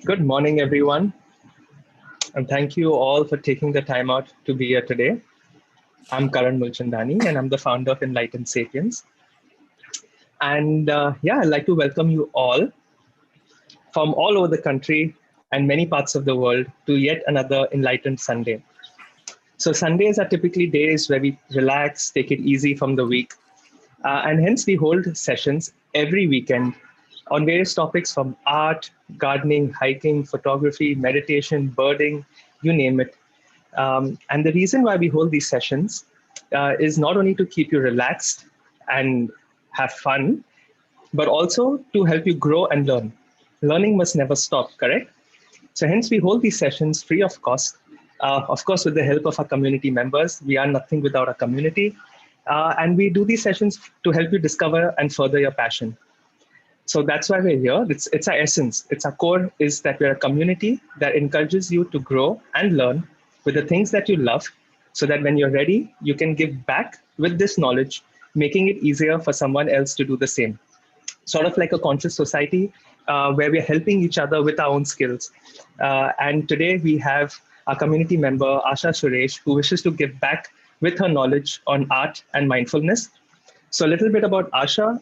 Good morning, everyone, and thank you all for taking the time out to be here today. I'm Karan Mulchandani, and I'm the founder of Enlightened Sapiens. And I'd like to welcome you all from all over the country and many parts of the world to yet another Enlightened Sunday. So Sundays are typically days where we relax, take it easy from the week, and hence we hold sessions every weekend on various topics from art, gardening, hiking, photography, meditation, birding, you name it. And the reason why we hold these sessions is not only to keep you relaxed and have fun, but also to help you grow and learn. Learning must never stop, correct? So hence we hold these sessions free of cost. Of course, with the help of our community members. We are nothing without our community. And we do these sessions to help you discover and further your passion. So that's why we're here. It's our essence. It's our core is that we're a community that encourages you to grow and learn with the things that you love so that when you're ready, you can give back with this knowledge, making it easier for someone else to do the same. Sort of like a conscious society where we're helping each other with our own skills. And today we have our community member, Asha Suresh, who wishes to give back with her knowledge on art and mindfulness. So a little bit about Asha.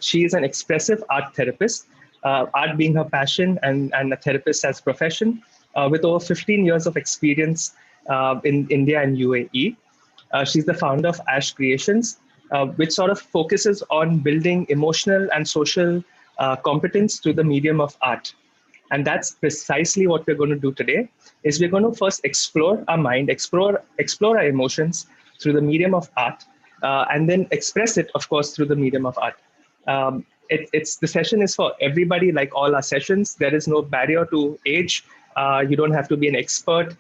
She is an expressive art therapist, art being her passion and a therapist as profession, with over 15 years of experience in India and UAE. She's the founder of Ash Creations, which sort of focuses on building emotional and social competence through the medium of art. And that's precisely what we're going to do today, is we're going to first explore our mind, explore our emotions through the medium of art, and then express it, of course, through the medium of art. The session is for everybody, like all our sessions. There is no barrier to age. You don't have to be an expert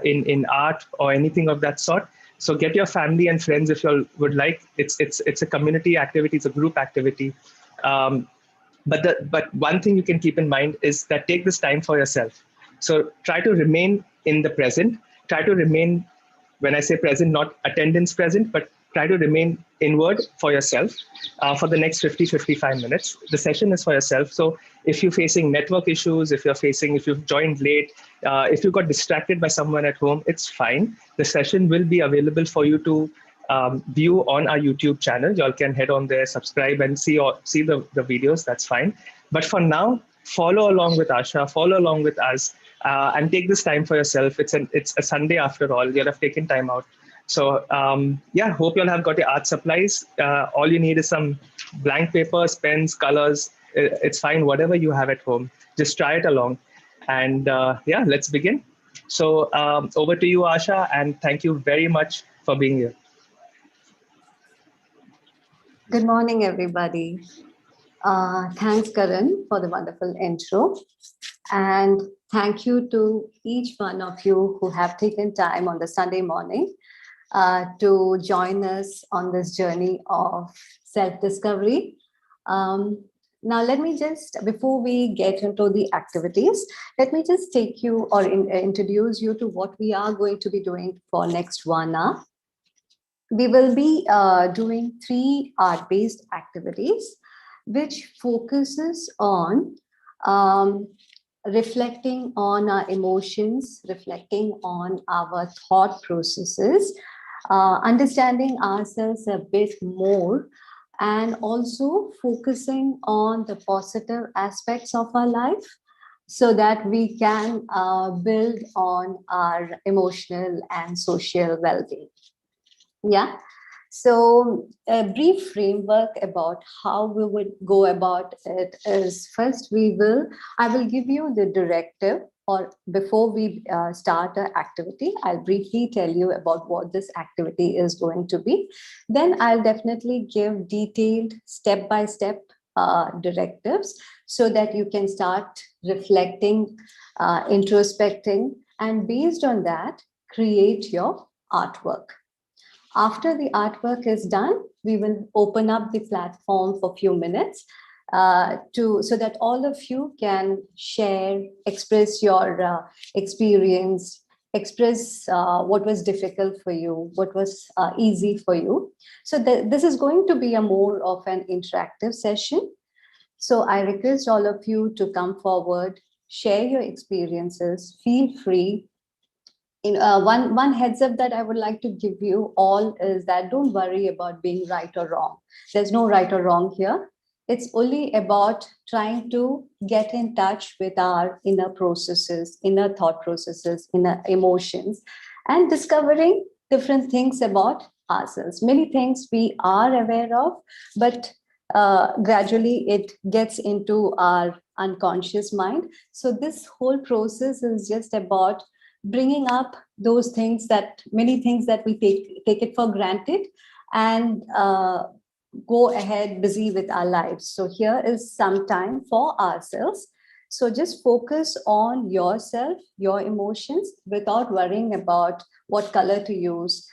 in art or anything of that sort. So get your family and friends if you would like. It's a community activity. It's a group activity. But one thing you can keep in mind is that take this time for yourself. So try to remain in the present. Try to remain, when I say present, not attendance present, but try to remain inward for yourself for the next 50-55 minutes. The session is for yourself. So if you're facing network issues, if you've joined late, if you got distracted by someone at home, it's fine. The session will be available for you to view on our YouTube channel. Y'all can head on there, subscribe, and see the videos. That's fine. But for now, follow along with Asha, follow along with us, and take this time for yourself. It's a Sunday after all. You'll have taken time out. So hope you'll have got your art supplies. All you need is some blank papers, pens, colors. It's fine, whatever you have at home. Just try it along. And let's begin. So over to you, Asha, and thank you very much for being here. Good morning, everybody. Thanks, Karan, for the wonderful intro. And thank you to each one of you who have taken time on the Sunday morning to join us on this journey of self-discovery. Now, let me just, before we get into the activities, let me just take you or introduce you to what we are going to be doing for next 1 hour. We will be doing 3 art-based activities, which focuses on reflecting on our emotions, reflecting on our thought processes, understanding ourselves a bit more, and also focusing on the positive aspects of our life so that we can build on our emotional and social well-being. Yeah. So a brief framework about how we would go about it is first I will give you the directive, or before we start an activity, I'll briefly tell you about what this activity is going to be. Then I'll definitely give detailed step-by-step directives so that you can start reflecting, introspecting, and based on that, create your artwork. After the artwork is done, we will open up the platform for a few minutes so that all of you can share, express your experience, express what was difficult for you, what was easy for you. So this is going to be a more of an interactive session. So I request all of you to come forward, share your experiences, feel free. One heads up that I would like to give you all is that don't worry about being right or wrong. There's no right or wrong here. It's only about trying to get in touch with our inner processes, inner thought processes, inner emotions, and discovering different things about ourselves. Many things we are aware of, but gradually it gets into our unconscious mind. So this whole process is just about bringing up those things, that many things that we take it for granted, and go ahead busy with our lives. So here is some time for ourselves. So just focus on yourself, your emotions, without worrying about what color to use,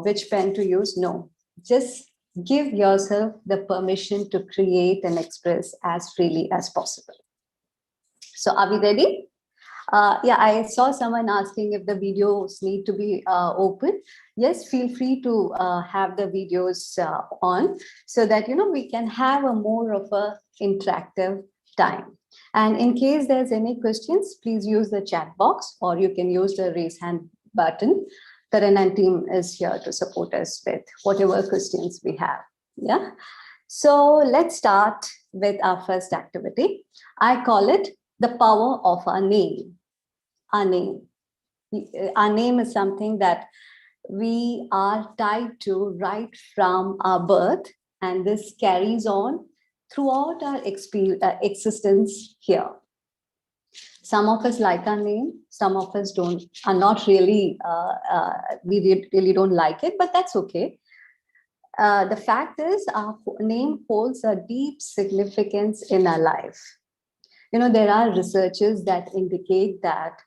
which pen to use. No, just give yourself the permission to create and express as freely as possible. So are we ready? Yeah, I saw someone asking if the videos need to be open. Yes, feel free to have the videos on, so that we can have a more of a interactive time. And in case there's any questions, please use the chat box, or you can use the raise hand button. Karan and team is here to support us with whatever questions we have. Yeah. So let's start with our first activity. I call it the power of our name. Our name. Our name is something that we are tied to right from our birth, and this carries on throughout our existence here. Some of us like our name, some of us are not really, we really don't like it, but that's okay. The fact is, our name holds a deep significance in our life. There are researches that indicate that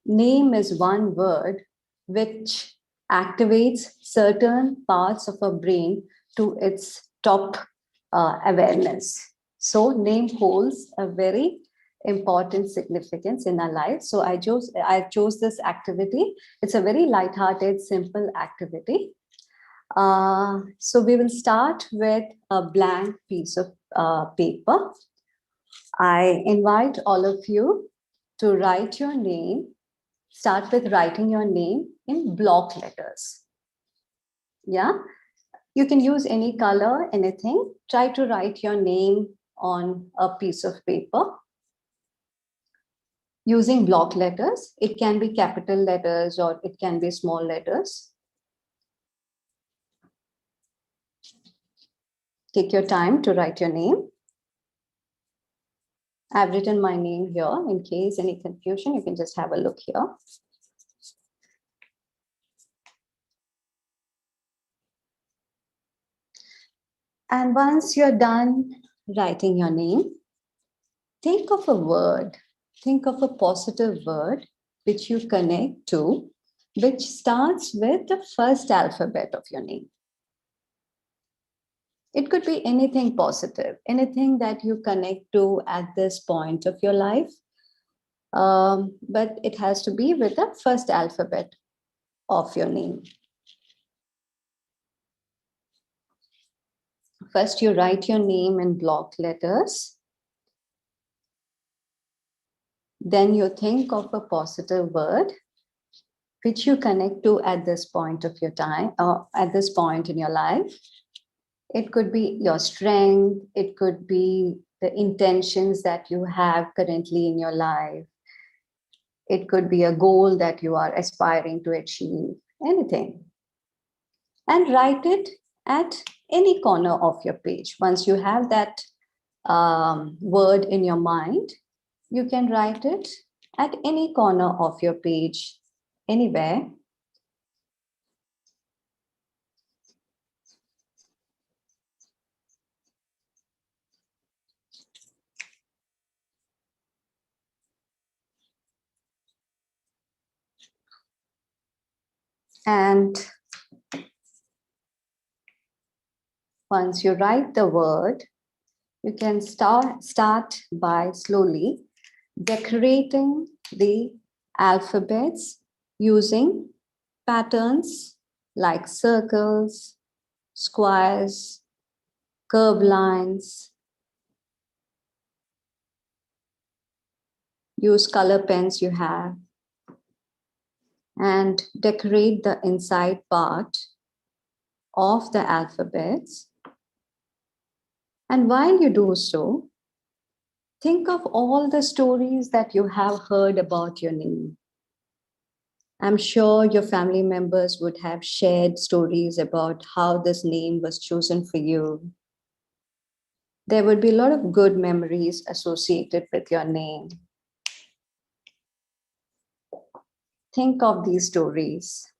name is one word which activates certain parts of our brain to its top awareness. So name holds a very important significance in our life. So I chose this activity. It's a very light-hearted, simple activity. So we will start with a blank piece of paper. I invite all of you to write your name. Start with writing your name in block letters. Yeah, you can use any color, anything. Try to write your name on a piece of paper using block letters. It can be capital letters or it can be small letters. Take your time to write your name. I've written my name here. In case any confusion, you can just have a look here. And once you're done writing your name, think of a word, think of a positive word which you connect to, which starts with the first alphabet of your name. It could be anything positive, anything that you connect to at this point of your life. But it has to be with the first alphabet of your name. First, you write your name in block letters. Then you think of a positive word which you connect to at this point of your time, or at this point in your life. It could be your strength. It could be the intentions that you have currently in your life. It could be a goal that you are aspiring to achieve, anything. And write it at any corner of your page. Once you have that word in your mind, you can write it at any corner of your page, anywhere. And once you write the word, you can start by slowly decorating the alphabets using patterns like circles, squares, curved lines. Use color pens you have and decorate the inside part of the alphabets. And while you do so, think of all the stories that you have heard about your name. I'm sure your family members would have shared stories about how this name was chosen for you. There would be a lot of good memories associated with your name. Think of these stories.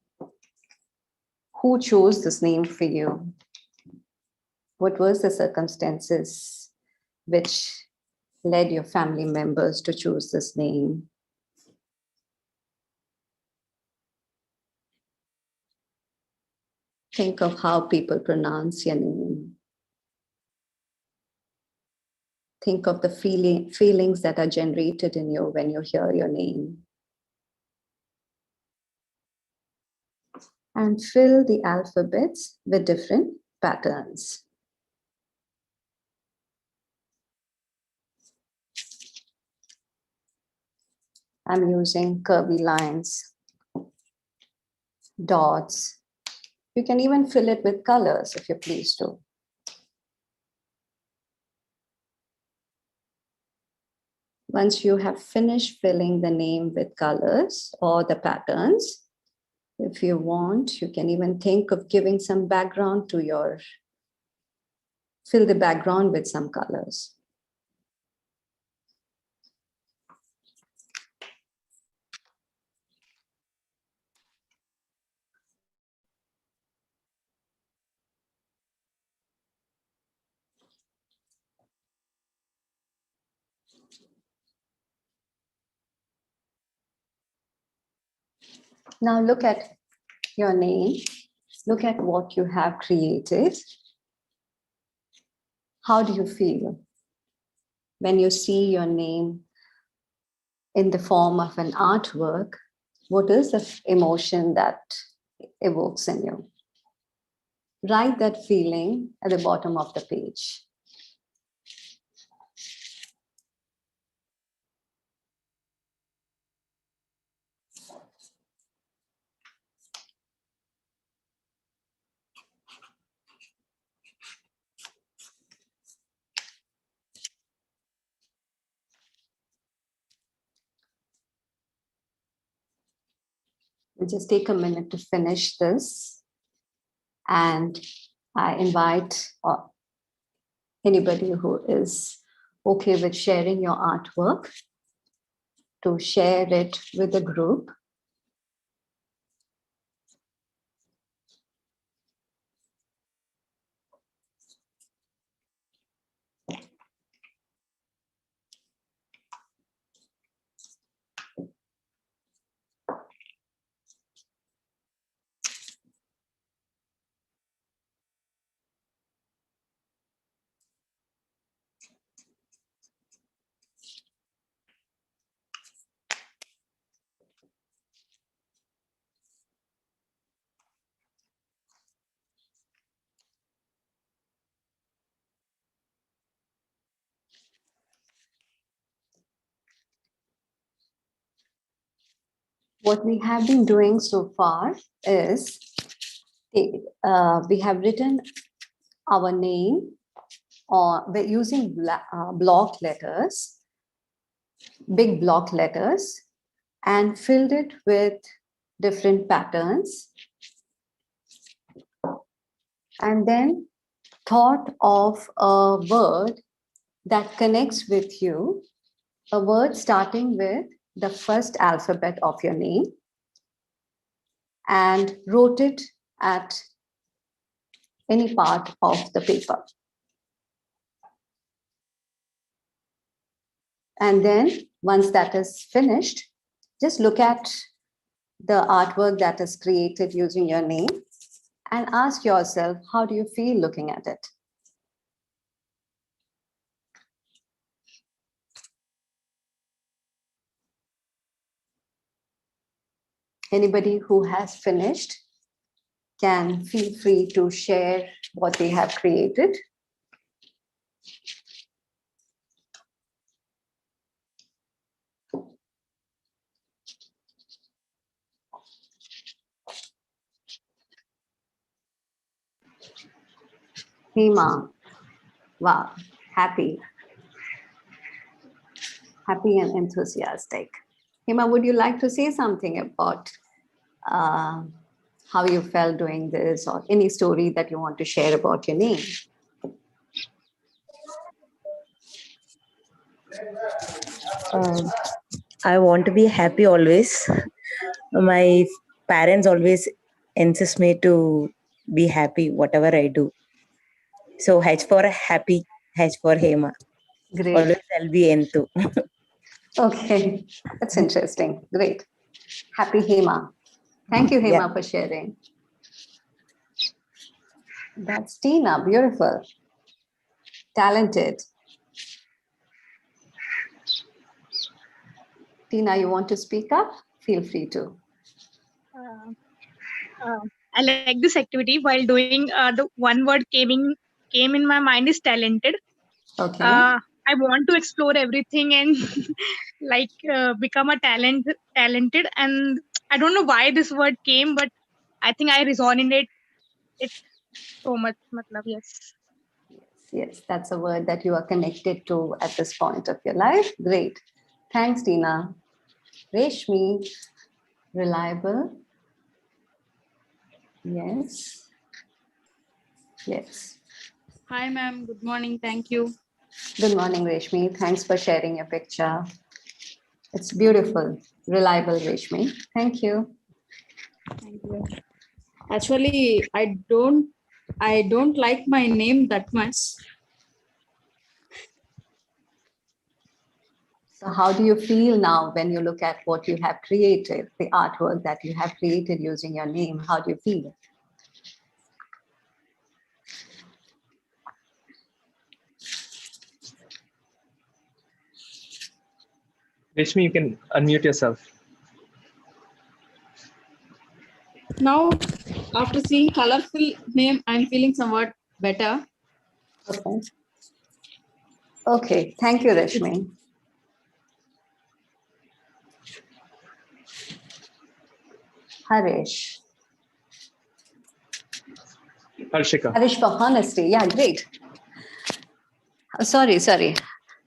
Who chose this name for you? What was the circumstances which led your family members to choose this name? Think of how people pronounce your name. Think of the feelings that are generated in you when you hear your name. And fill the alphabets with different patterns. I'm using curvy lines, dots. You can even fill it with colors if you please to. Once you have finished filling the name with colors or the patterns, if you want, you can even think of giving some background to your, fill the background with some colors. Now look at your name. Look at what you have created. How do you feel when you see your name in the form of an artwork? What is the emotion that evokes in you? Write that feeling at the bottom of the page. We'll just take a minute to finish this. And I invite anybody who is okay with sharing your artwork to share it with the group. What we have been doing so far is we have written our name we're using block letters, big block letters, and filled it with different patterns. And then thought of a word that connects with you, a word starting with the first alphabet of your name, and wrote it at any part of the paper. And then once that is finished, just look at the artwork that is created using your name and ask yourself, how do you feel looking at it? Anybody who has finished can feel free to share what they have created. Hema. Wow. Happy and enthusiastic. Hema, would you like to say something about uh, how you felt doing this, or any story that you want to share about your name? Um, I want to be happy always. My parents always insist me to be happy whatever I do. So H for happy, H for Hema. Great. Always I'll be Entu. Okay, that's interesting. Great. Happy Hema. Thank you, Yeah. Hema, for sharing. That's Tina. Beautiful. Talented. Tina, you want to speak up? Feel free to. Uh, I like this activity. While doing the one word came in my mind is talented. Okay. I want to explore everything and like become a talented. And I don't know why this word came, but I think I resonate it so much. Matlab, yes. Yes, that's a word that you are connected to at this point of your life. Great. Thanks, Tina. Reshmi, reliable. Yes. Yes. Hi, ma'am. Good morning. Thank you. Good morning, Reshmi. Thanks for sharing your picture. It's beautiful. Reliable, Reshmi. Thank you. Thank you. Actually, I don't like my name that much. So, how do you feel now when you look at what you have created, the artwork that you have created using your name? How do you feel? Rishmi, you can unmute yourself. Now, after seeing colorful name, I'm feeling somewhat better. Okay. Okay. Thank you, Rashmi. Harish. Harshika. Harish for honesty. Yeah, great. Sorry.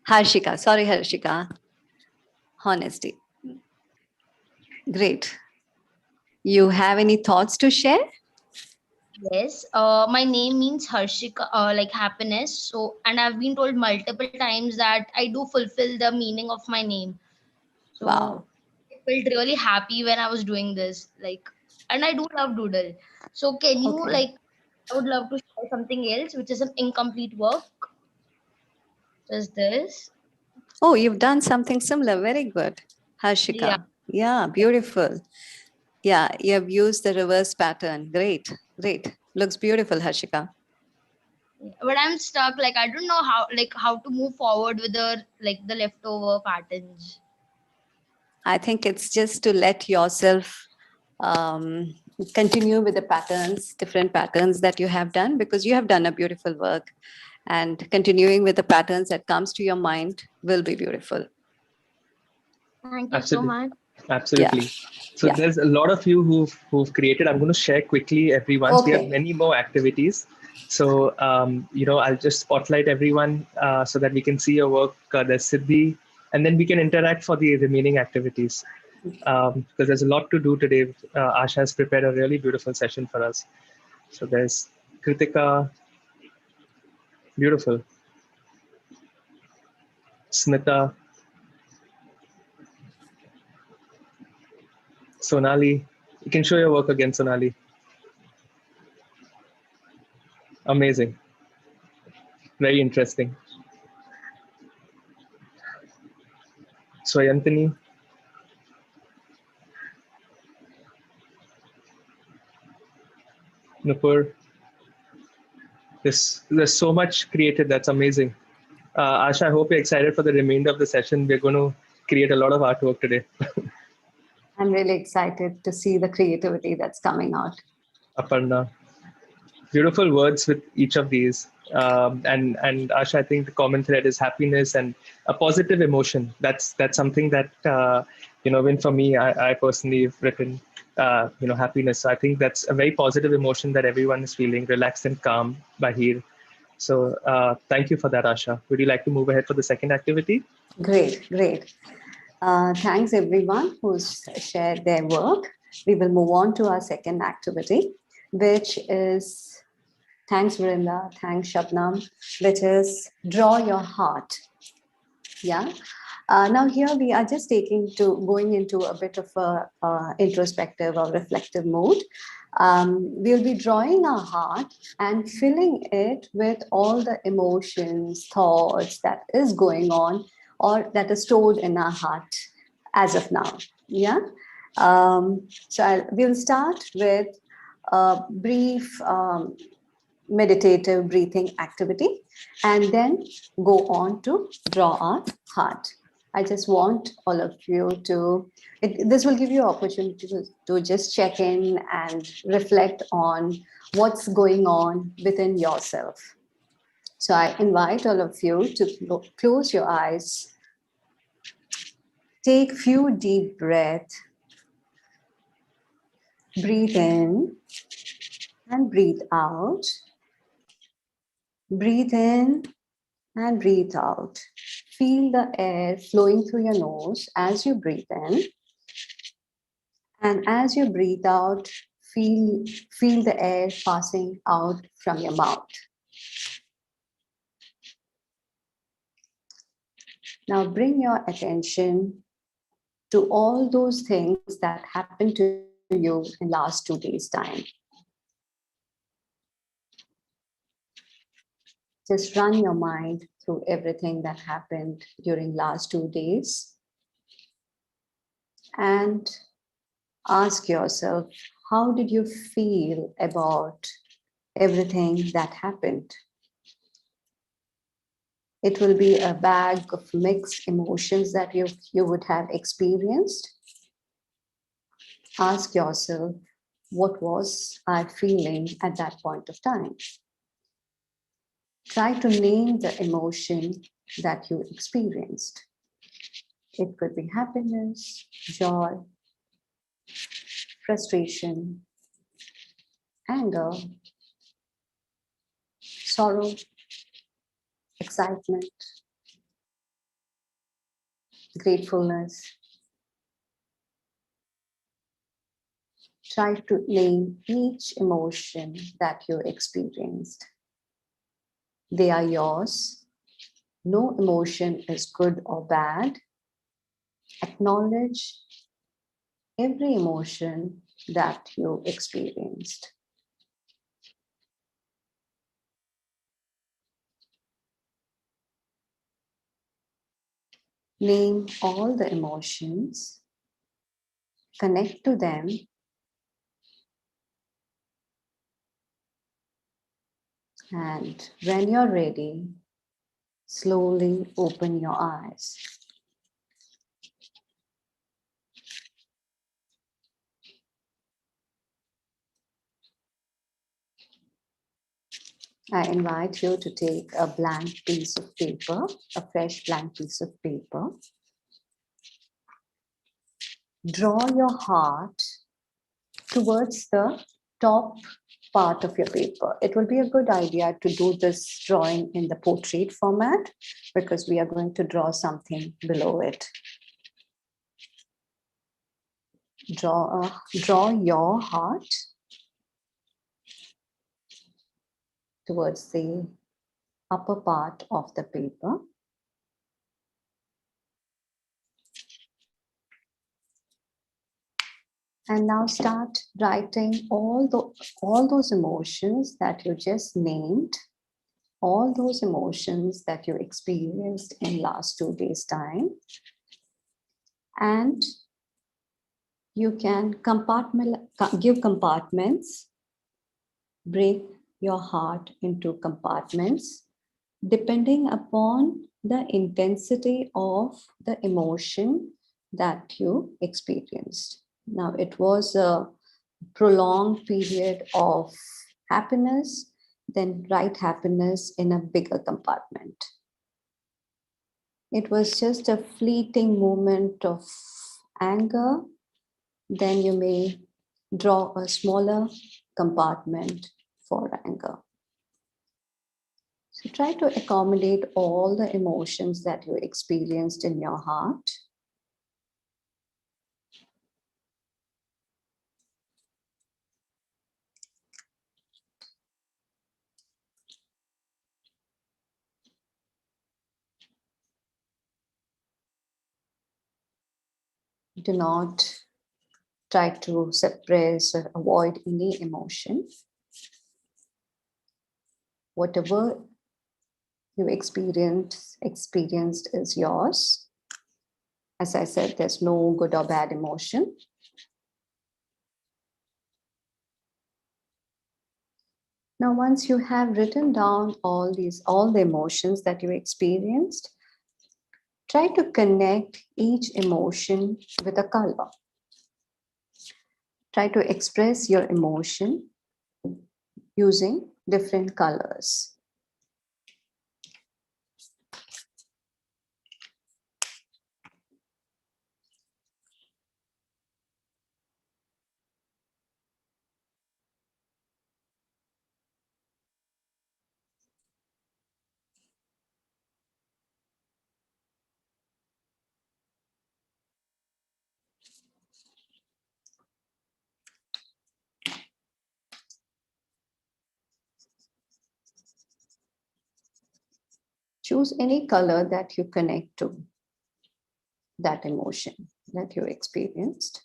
Harshika. Sorry, Harshika. Honesty. Great. You have any thoughts to share? Yes, my name means Harshika, like happiness. So, and I've been told multiple times that I do fulfill the meaning of my name. So, Wow. I felt really happy when I was doing this. Like, and I do love doodle. So, can you Okay. like? I would love to share something else, which is an incomplete work. Is this? Oh, you've done something similar. Very good. Yeah. Harshika. Yeah, beautiful. Yeah, you have used the reverse pattern. Great. Great. Looks beautiful, Harshika. But I'm stuck. Like, I don't know how to move forward with the leftover patterns. I think it's just to let yourself um, continue with the patterns, different patterns that you have done, because you have done a beautiful work, and continuing with the patterns that comes to your mind will be beautiful. Thank you Absolutely. so much. Absolutely. So Yeah. there's a lot of you who've created. I'm going to share quickly everyone's. We have Okay. many more activities. So I'll just spotlight everyone so that we can see your work. There's Siddhi, and then we can interact for the remaining activities. Because there's a lot to do today. Asha has prepared a really beautiful session for us. So there's Kritika, beautiful. Smita, Sonali. You can show your work again, Sonali. Amazing. Very interesting. Swayantini. Nupur. There's so much created. That's amazing. Asha, I hope you're excited for the remainder of the session. We're going to create a lot of artwork today. I'm really excited to see the creativity that's coming out. Aparna. Beautiful words with each of these. And Asha, I think the common thread is happiness and a positive emotion. That's something that even for me, I personally have written happiness. So I think that's a very positive emotion that everyone is feeling, relaxed and calm. Bahir, So thank you for that, Asha. Would you like to move ahead for the second activity? Great, great. Thanks everyone who's shared their work. We will move on to our second activity, which is, thanks Vrinda, thanks Shabnam, which is draw your heart. Yeah. Now here we are just going into a bit of a introspective or reflective mode. We'll be drawing our heart and filling it with all the emotions, thoughts that is going on or that is stored in our heart as of now. Yeah. We'll start with a brief meditative breathing activity and then go on to draw our heart. I just want all of you to, this will give you opportunity to just check in and reflect on what's going on within yourself. So I invite all of you to close your eyes, take few deep breaths, breathe in and breathe out, breathe in and breathe out. Feel the air flowing through your nose as you breathe in. And as you breathe out, feel the air passing out from your mouth. Now bring your attention to all those things that happened to you in last 2 days' time. Just run your mind through everything that happened during last 2 days and ask yourself, how did you feel about everything that happened? It will be a bag of mixed emotions that you would have experienced. Ask yourself, what was I feeling at that point of time? Try to name the emotion that you experienced. It could be happiness, joy, frustration, anger, sorrow, excitement, gratefulness. Try to name each emotion that you experienced. They are yours. No emotion is good or bad. Acknowledge every emotion that you experienced. Name all the emotions, connect to them, and when you're ready, slowly open your eyes. I invite you to take a blank piece of paper, a fresh blank piece of paper. Draw your heart towards the top part of your paper. It will be a good idea to do this drawing in the portrait format because we are going to draw something below it. Draw your heart towards the upper part of the paper. And now start writing all those emotions that you just named, all those emotions that you experienced in last 2 days' time. And you can give compartments, break your heart into compartments, depending upon the intensity of the emotion that you experienced. Now, it was a prolonged period of happiness, then write happiness in a bigger compartment. It was just a fleeting moment of anger, then you may draw a smaller compartment for anger. Try to accommodate all the emotions that you experienced in your heart. Do not try to suppress or avoid any emotion. Whatever you experienced is yours. As I said, there's no good or bad emotion. Now, once you have written down all the emotions that you experienced, try to connect each emotion with a color. Try to express your emotion using different colors. Choose any color that you connect to that emotion that you experienced.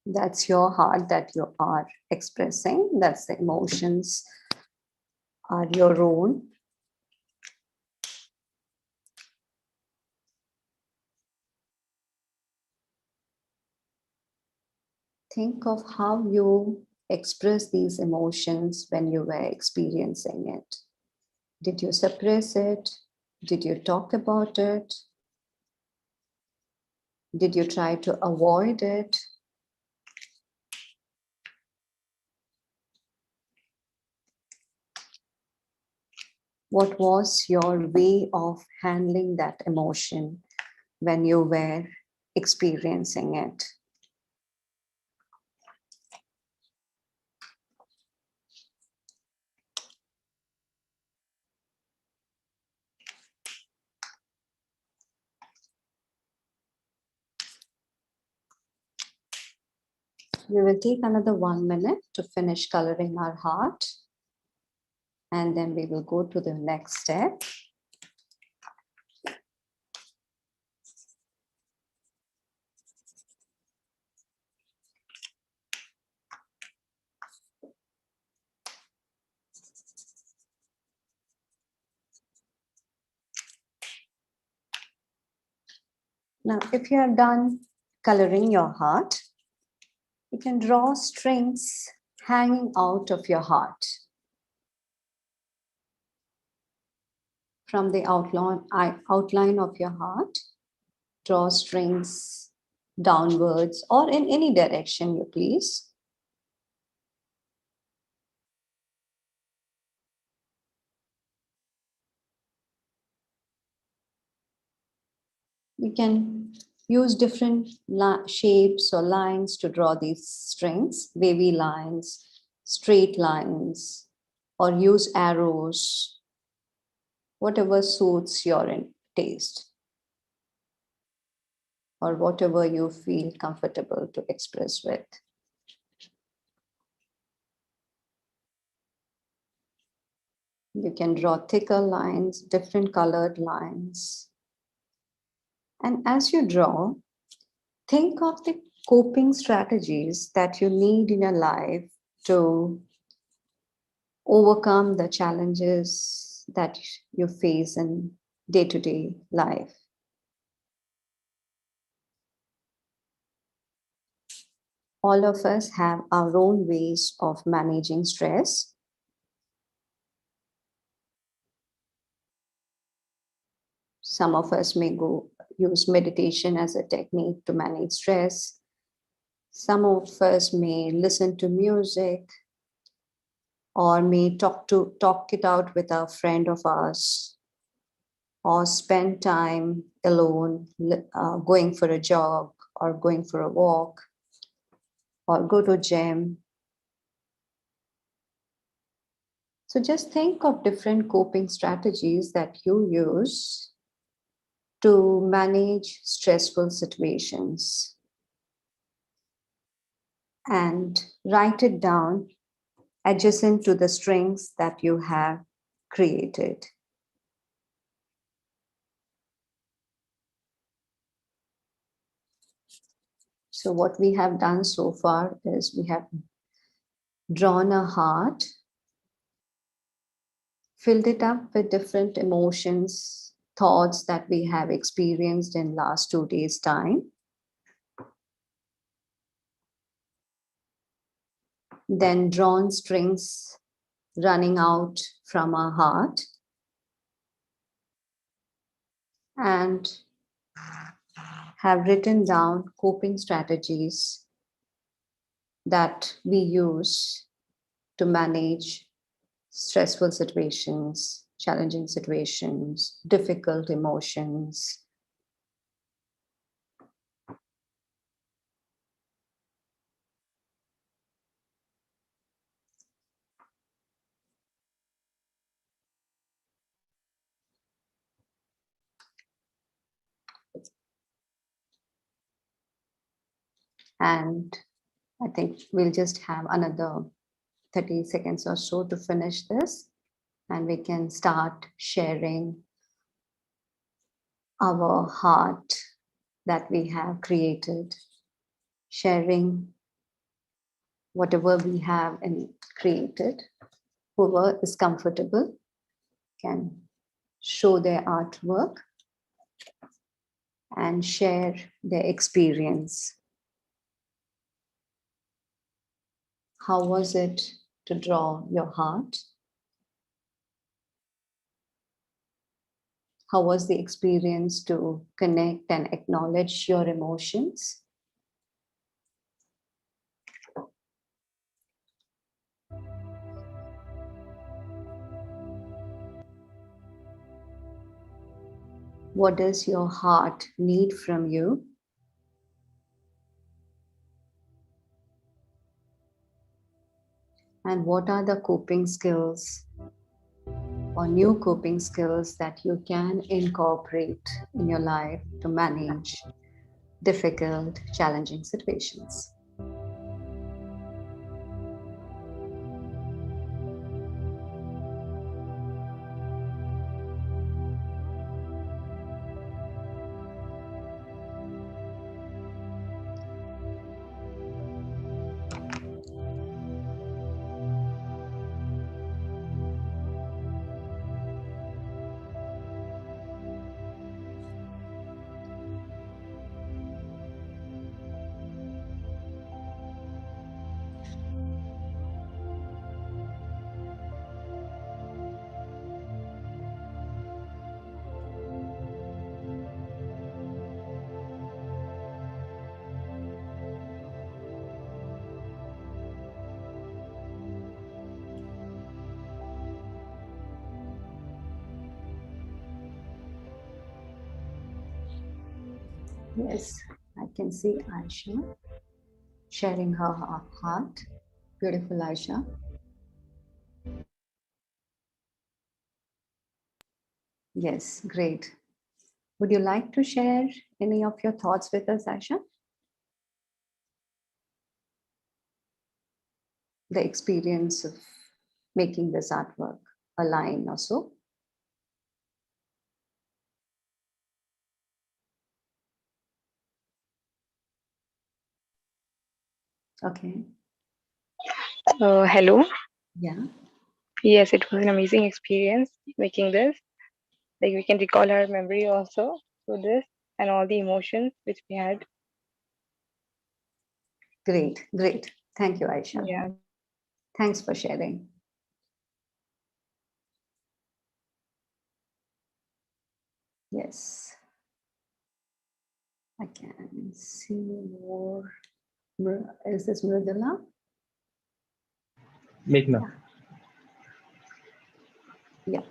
That's your heart that you are expressing. That's the emotions are your own. Think of how you express these emotions when you were experiencing it. Did you suppress it? Did you talk about it? Did you try to avoid it? What was your way of handling that emotion when you were experiencing it? We will take another 1 minute to finish coloring our heart, and then we will go to the next step. Now, if you are done coloring your heart, you can draw strings hanging out of your heart. From the outline of your heart, draw strings downwards or in any direction you please. You can use different shapes or lines to draw these strings, wavy lines, straight lines, or use arrows, whatever suits your taste, or whatever you feel comfortable to express with. You can draw thicker lines, different colored lines. And as you draw, think of the coping strategies that you need in your life to overcome the challenges that you face in day-to-day life. All of us have our own ways of managing stress. Some of us may use meditation as a technique to manage stress. Some of us may listen to music or may talk it out with a friend of ours, or spend time alone, going for a jog or going for a walk or go to gym. So just think of different coping strategies that you use to manage stressful situations, and write it down adjacent to the strengths that you have created. So what we have done so far is we have drawn a heart, filled it up with different emotions, thoughts that we have experienced in last 2 days' time. Then drawn strings running out from our heart, and have written down coping strategies that we use to manage stressful situations, challenging situations, difficult emotions. And I think we'll just have another 30 seconds or so to finish this, and we can start sharing our heart that we have created, sharing whatever we have and created. Whoever is comfortable can show their artwork and share their experience. How was it to draw your heart? How was the experience to connect and acknowledge your emotions? What does your heart need from you? And what are the coping skills or new coping skills that you can incorporate in your life to manage difficult, challenging situations? Yes, I can see Asha sharing her heart. Beautiful, Asha. Yes, great. Would you like to share any of your thoughts with us, Asha? The experience of making this artwork, a line or so? Okay. Hello. Yeah. Yes, it was an amazing experience making this. Like we can recall our memory also through this and all the emotions which we had. Great, great. Thank you, Aisha. Yeah. Thanks for sharing. Yes. I can see more. Is this Mridula? Meghna. Yeah.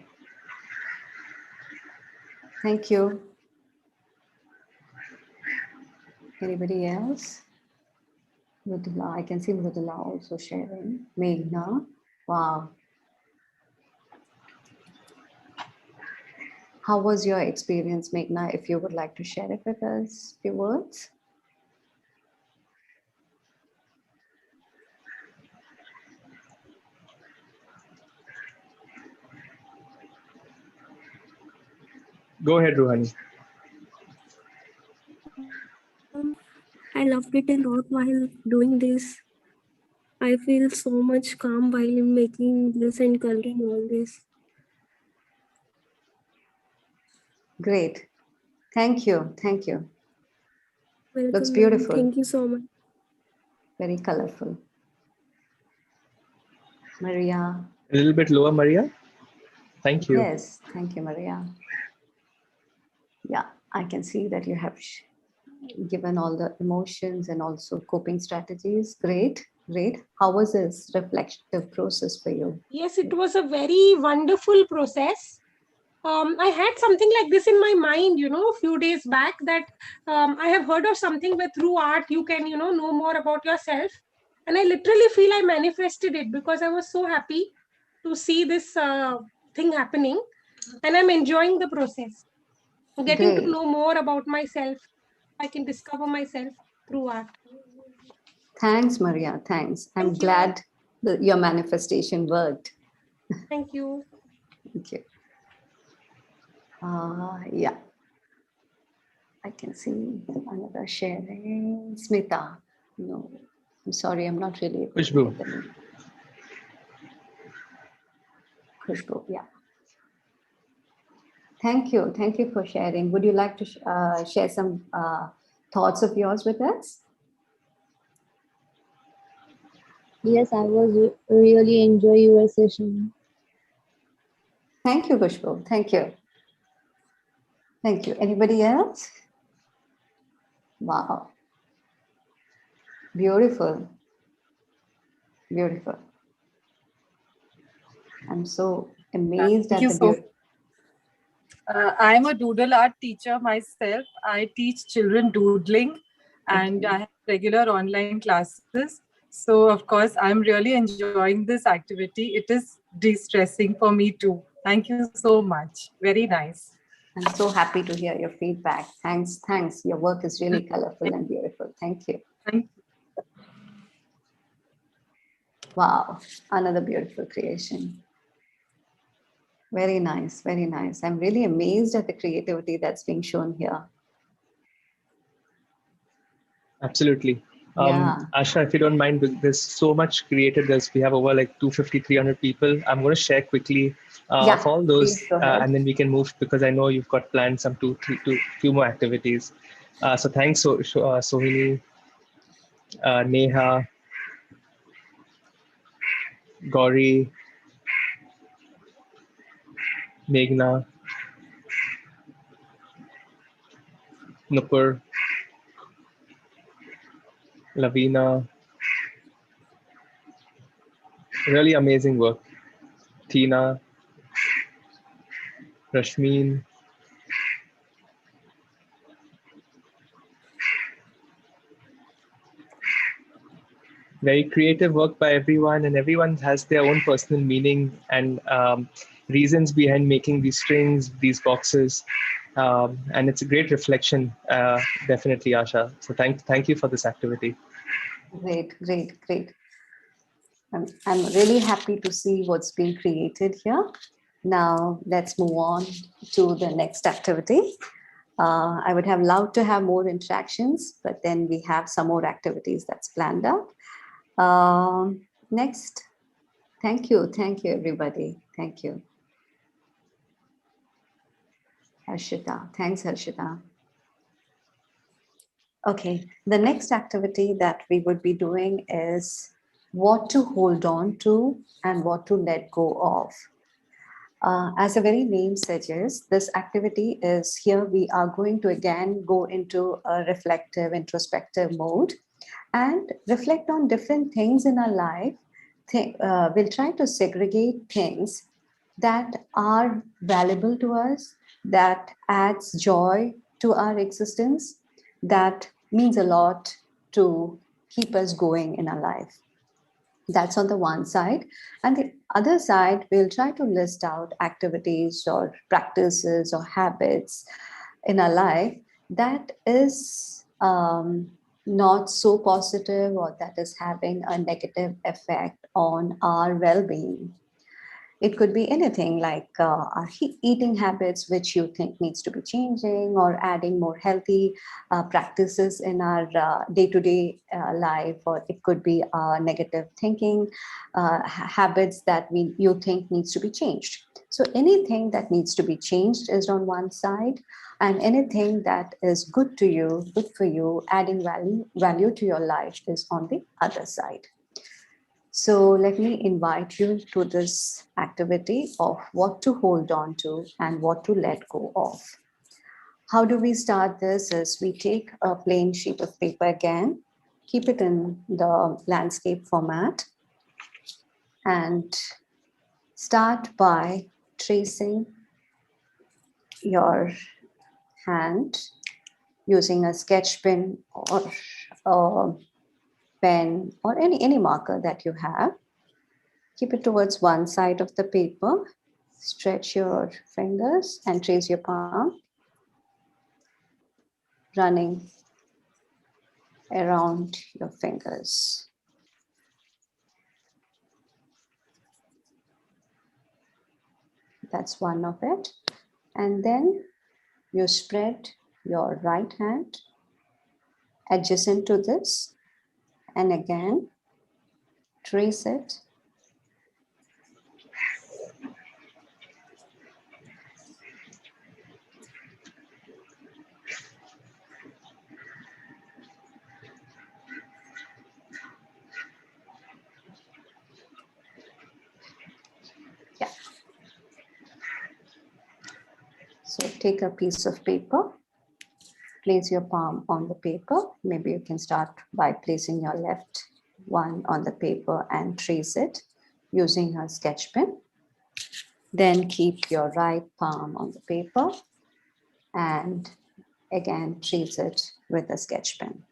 Thank you. Anybody else? Mridula, I can see Mridula also sharing. Meghna, wow. How was your experience, Meghna? If you would like to share it with us, few words. Go ahead, Ruhani. I loved it a lot while doing this. I feel so much calm while making this and coloring all this. Great. Thank you. Thank you. Welcome, Looks beautiful. Thank you so much. Very colorful. Maria. A little bit lower, Maria. Thank you. Yes. Thank you, Maria. Yeah, I can see that you have given all the emotions and also coping strategies. Great. Great. How was this reflective process for you? Yes, it was a very wonderful process. I had something like this in my mind, a few days back, that I have heard of something where through art you can, know more about yourself. And I literally feel I manifested it because I was so happy to see this thing happening. And I'm enjoying the process, getting to know more about myself. I can discover myself through art. Thanks, Maria. Thanks. I'm glad that your manifestation worked. Thank you. Thank you. Yeah. I can see another sharing. Smita. No, I'm sorry, I'm not really. Khushbu. Khushbu, yeah. Thank you. Thank you for sharing. Would you like to share some thoughts of yours with us? Yes, I was really enjoy your session. Thank you, Khushbu. Thank you. Thank you. Anybody else? Wow. Beautiful. Beautiful. I'm so amazed at the beauty. I'm a doodle art teacher myself. I teach children doodling and I have regular online classes. So, of course, I'm really enjoying this activity. It is de-stressing for me too. Thank you so much. Very nice. I'm so happy to hear your feedback. Thanks. Thanks. Your work is really colorful and beautiful. Thank you. Thank you. Wow. Another beautiful creation. Very nice. Very nice. I'm really amazed at the creativity that's being shown here. Absolutely. Yeah. Asha, if you don't mind, there's so much created. We have over like 250, 300 people. I'm going to share quickly of all those, and then we can move because I know you've got planned some few more activities. So thanks, Sohini, Neha, Gauri, Meghna, Nupur, Lavina. Really amazing work. Tina, Rashmeen. Very creative work by everyone, and everyone has their own personal meaning and reasons behind making these strings, these boxes. And it's a great reflection, definitely, Asha. So thank you for this activity. Great, great, great. I'm really happy to see what's being created here. Now let's move on to the next activity. I would have loved to have more interactions, but then we have some more activities that's planned out. Next, thank you everybody. Thank you. Harshita, thanks Harshita. Okay, the next activity that we would be doing is what to hold on to and what to let go of. As the very name suggests, this activity is here. We are going to again go into a reflective, introspective mode and reflect on different things in our life. We'll try to segregate things that are valuable to us, that adds joy to our existence, that means a lot to keep us going in our life. That's on the one side. And the other side, we'll try to list out activities or practices or habits in our life that is not so positive or that is having a negative effect on our well-being. It could be anything like our eating habits, which you think needs to be changing, or adding more healthy practices in our day-to-day life, or it could be negative thinking habits that you think needs to be changed. So anything that needs to be changed is on one side, and anything that is good to you, good for you, adding value to your life is on the other side. So let me invite you to this activity of what to hold on to and what to let go of. How do we start this? Is we take a plain sheet of paper again, keep it in the landscape format, and start by tracing your hand using a sketch pen or a pen or any marker that you have. Keep it towards one side of the paper. Stretch your fingers and trace your palm, running around your fingers. That's one of it. And then you spread your right hand adjacent to this, and again trace it. Yeah. So take a piece of paper, place your palm on the paper. Maybe you can start by placing your left one on the paper and trace it using a sketch pen. Then keep your right palm on the paper and again trace it with a sketch pen.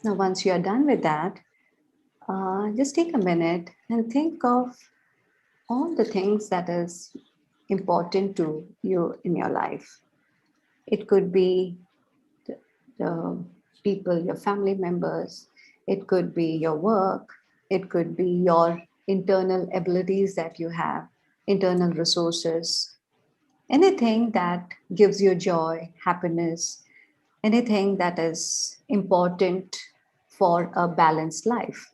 Now, once you are done with that, just take a minute and think of all the things that is important to you in your life. It could be the people, your family members. It could be your work. It could be your internal abilities that you have, internal resources. Anything that gives you joy, happiness, anything that is important for a balanced life.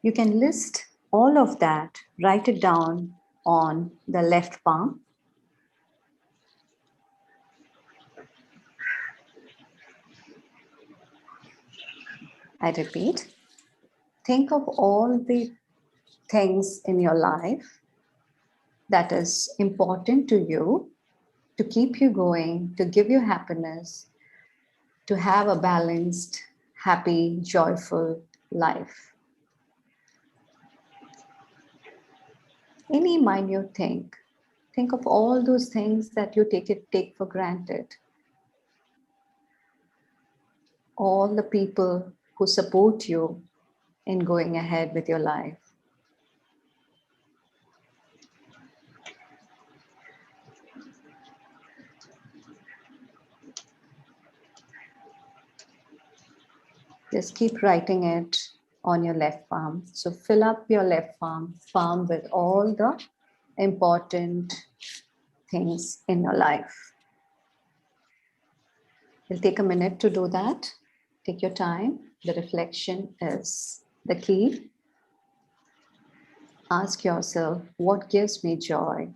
You can list all of that, write it down on the left palm. I repeat, think of all the things in your life that is important to you, to keep you going, to give you happiness, to have a balanced, happy, joyful life. Any minute thing, think of all those things that you take for granted. All the people who support you in going ahead with your life. Just keep writing it on your left palm. So fill up your left palm with all the important things in your life. We'll take a minute to do that. Take your time. The reflection is the key. Ask yourself, what gives me joy?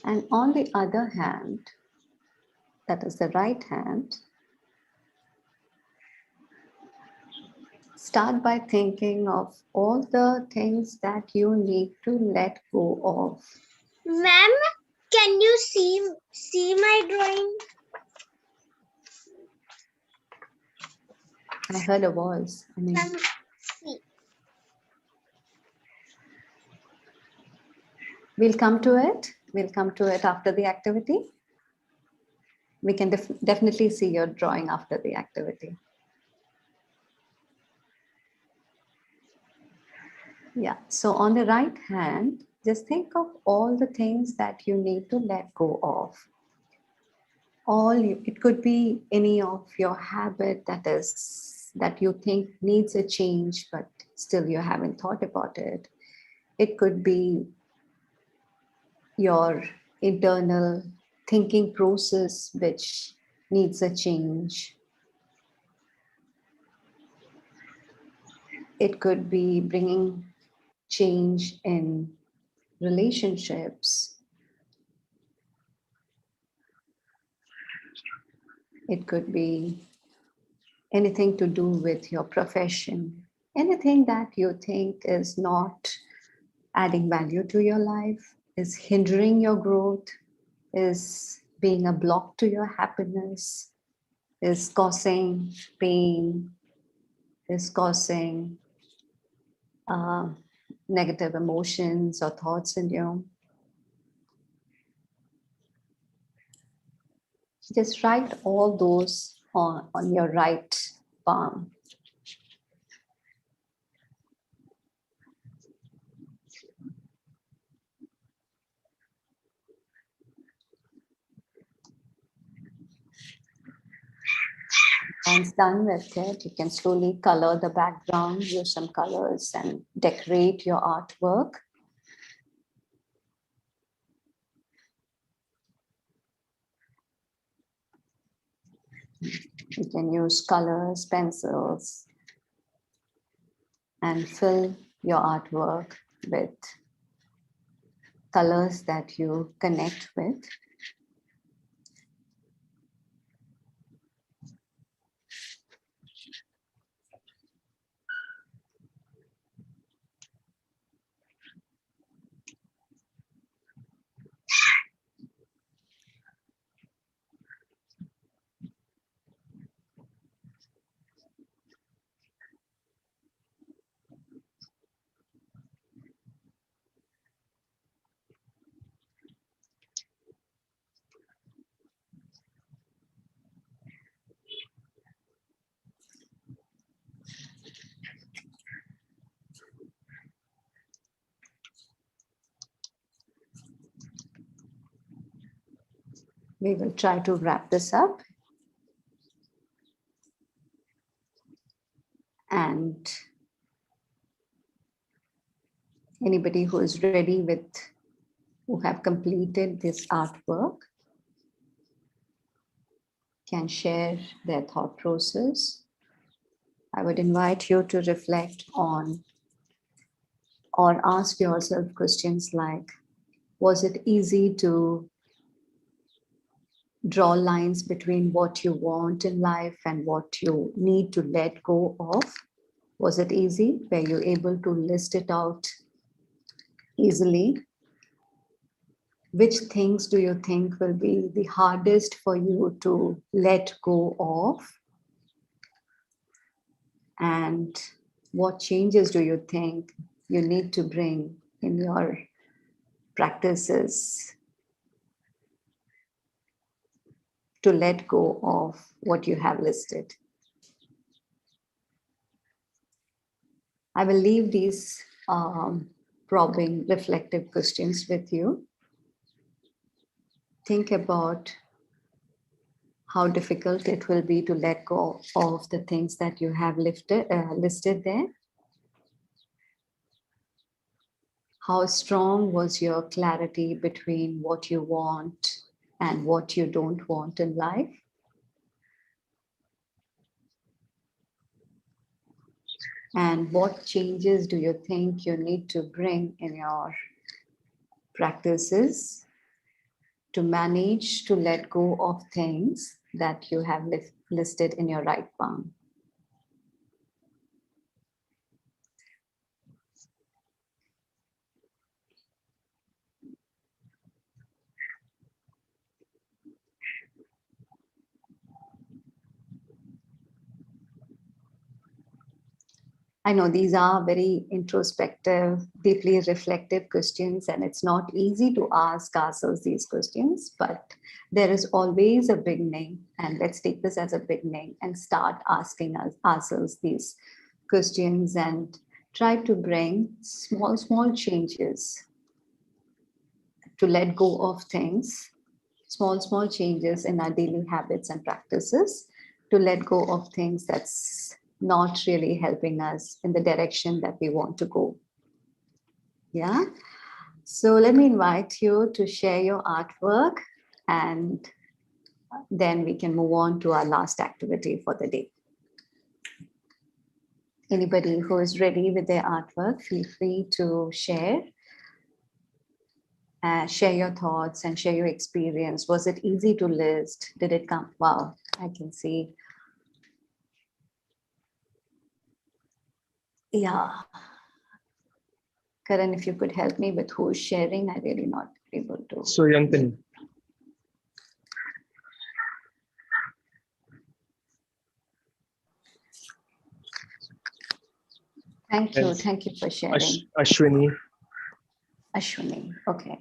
And on the other hand, that is the right hand, start by thinking of all the things that you need to let go of. Ma'am, can you see my drawing? I heard a voice. Ma'am, see. We'll come to it. We'll come to it after the activity. We can definitely see your drawing after the activity. Yeah, so on the right hand, just think of all the things that you need to let go of. It could be any of your habit that you think needs a change, but still you haven't thought about it. It could be your internal thinking process, which needs a change. It could be bringing change in relationships. It could be anything to do with your profession, anything that you think is not adding value to your life, is hindering your growth, is being a block to your happiness, is causing pain, is causing negative emotions or thoughts in you. Just write all those on your right palm. Once done with it, you can slowly color the background, use some colors and decorate your artwork. You can use colors, pencils, and fill your artwork with colors that you connect with. We will try to wrap this up. And anybody who is ready who have completed this artwork can share their thought process. I would invite you to reflect on or ask yourself questions like, was it easy to draw lines between what you want in life and what you need to let go of? Was it easy? Were you able to list it out easily? Which things do you think will be the hardest for you to let go of? And what changes do you think you need to bring in your practices to let go of what you have listed? I will leave these probing, reflective questions with you. Think about how difficult it will be to let go of the things that you have listed there. How strong was your clarity between what you want and what you don't want in life? And what changes do you think you need to bring in your practices to manage to let go of things that you have listed in your right palm? I know these are very introspective, deeply reflective questions, and it's not easy to ask ourselves these questions, but there is always a beginning. And let's take this as a beginning and start asking ourselves these questions and try to bring small changes to let go of things, small changes in our daily habits and practices to let go of things that's not really helping us in the direction that we want to go. Yeah. So let me invite you to share your artwork, and then we can move on to our last activity for the day. Anybody who is ready with their artwork, feel free to share. Share your thoughts and share your experience. Was it easy to list? Did it come? Wow, I can see. Yeah. Karan, if you could help me with who's sharing, I'm really not able to. So, Yantin. Thank you. Thank you for sharing. Ashwini. Ashwini. Okay.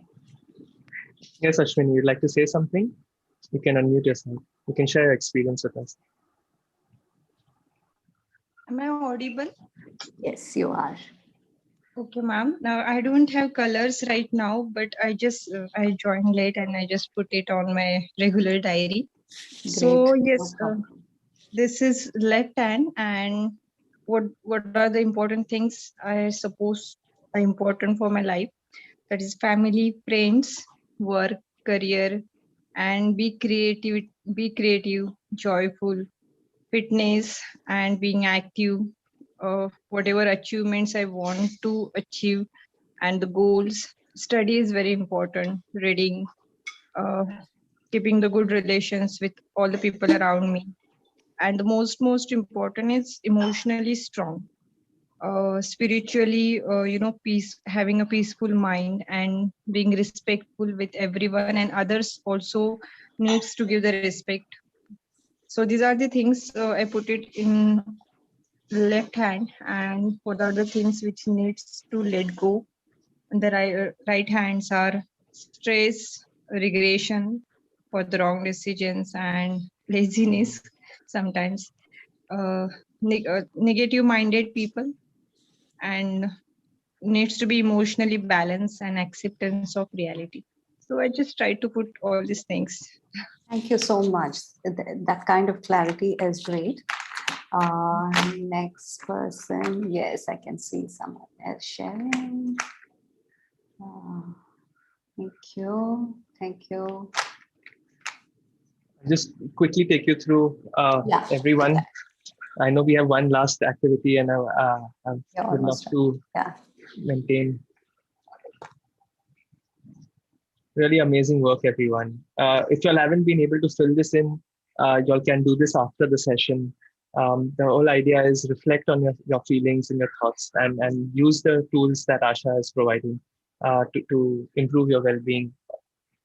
Yes, Ashwini, you'd like to say something? You can unmute yourself. You can share your experience with us. Am I audible? Yes, you are. Okay, ma'am. Now I don't have colors right now, but I joined late and I just put it on my regular diary. Great. So yes, this is left hand, and what are the important things I suppose are important for my life? That is family, friends, work, career, and be creative, joyful, fitness, and being active. Whatever achievements I want to achieve, and the goals. Study is very important. Reading, uh, keeping the good relations with all the people around me, and the most important is emotionally strong. Spiritually, peace, having a peaceful mind and being respectful with everyone and others also needs to give the respect. So these are the things I put it in left hand, and for the other things which needs to let go, the right hands are stress, regression for the wrong decisions, and laziness sometimes, negative minded people, and needs to be emotionally balanced and acceptance of reality. So I just try to put all these things. Thank you so much. That kind of clarity is great. Next person. Yes, I can see someone else sharing. Thank you. Thank you. Just quickly take you through everyone. I know we have one last activity, and I would love to maintain. Really amazing work, everyone. If y'all haven't been able to fill this in, y'all can do this after the session. The whole idea is reflect on your feelings and your thoughts, and use the tools that Asha is providing to improve your well-being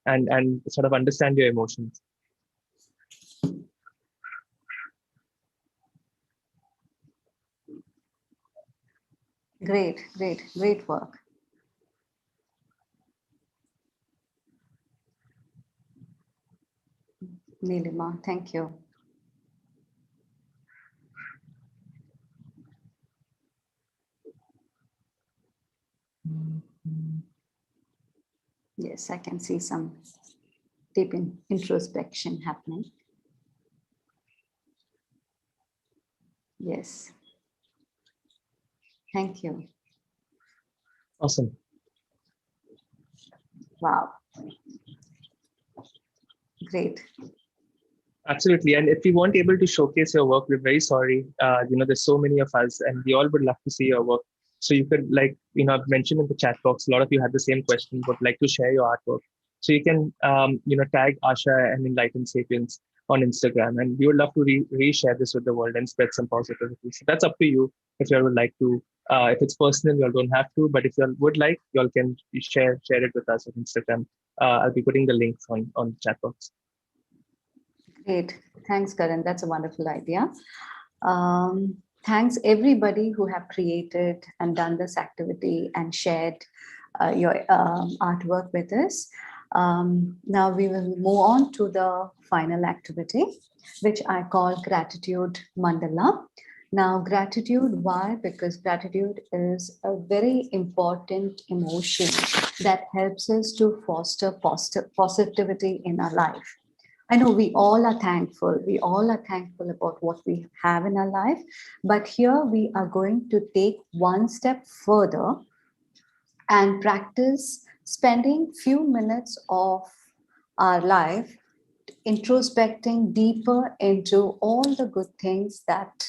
and sort of understand your emotions. Great work. Nilima, thank you. Yes, I can see some deep introspection happening. Yes. Thank you. Awesome. Wow. Great. Absolutely. And if we weren't able to showcase your work, we're very sorry. There's so many of us and we all would love to see your work. So you could I've mentioned in the chat box, a lot of you had the same question, would like to share your artwork. So you can, tag Asha and Enlightened Sapiens on Instagram. And we would love to re-share this with the world and spread some positivity. So that's up to you if you would like to. If it's personal, you all don't have to. But if you all would like, you all can share it with us on Instagram. I'll be putting the links on the chat box. Great. Thanks, Karan. That's a wonderful idea. Thanks everybody who have created and done this activity and shared your artwork with us. Now we will move on to the final activity, which I call Gratitude Mandala. Now, gratitude, why? Because gratitude is a very important emotion that helps us to foster positivity in our life. I know we all are thankful. We all are thankful about what we have in our life. But here we are going to take one step further and practice spending few minutes of our life introspecting deeper into all the good things that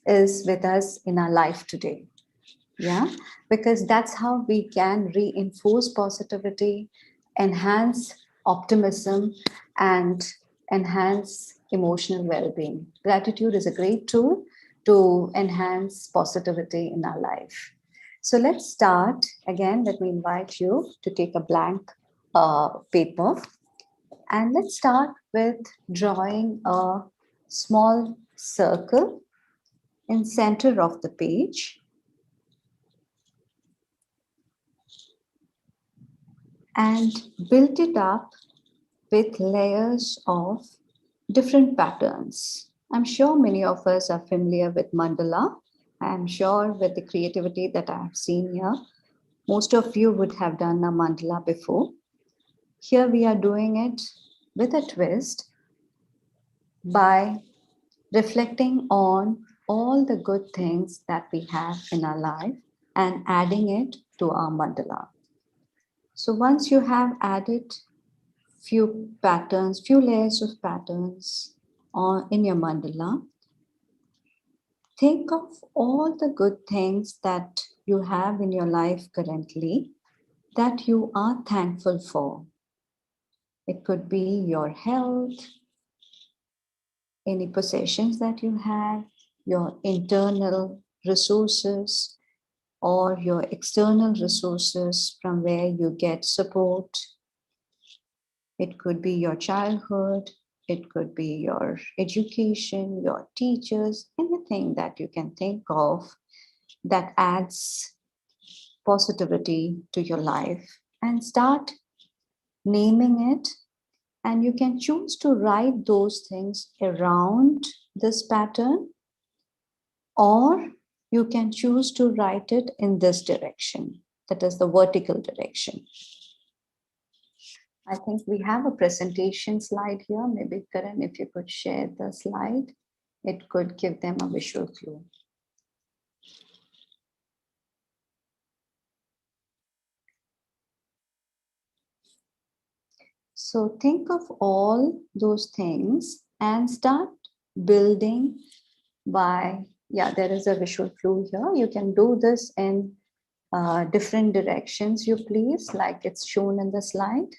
is with us in our life today. Yeah, because that's how we can reinforce positivity, enhance optimism, and enhance emotional well-being. Gratitude is a great tool to enhance positivity in our life. So let's start. Again, let me invite you to take a blank paper. And let's start with drawing a small circle in center of the page. And build it up with layers of different patterns. I'm sure many of us are familiar with mandala. I'm sure with the creativity that I have seen here, most of you would have done a mandala before. Here we are doing it with a twist by reflecting on all the good things that we have in our life and adding it to our mandala. So once you have added few patterns, few layers of patterns in your mandala, think of all the good things that you have in your life currently that you are thankful for. It could be your health, any possessions that you have, your internal resources, or your external resources from where you get support. It could be your childhood, it could be your education, your teachers, anything that you can think of that adds positivity to your life, and start naming it. And you can choose to write those things around this pattern, or you can choose to write it in this direction, that is the vertical direction. I think we have a presentation slide here. Maybe Karan, if you could share the slide, it could give them a visual clue. So think of all those things and start building by, yeah, there is a visual clue here. You can do this in different directions you please, like it's shown in the slide.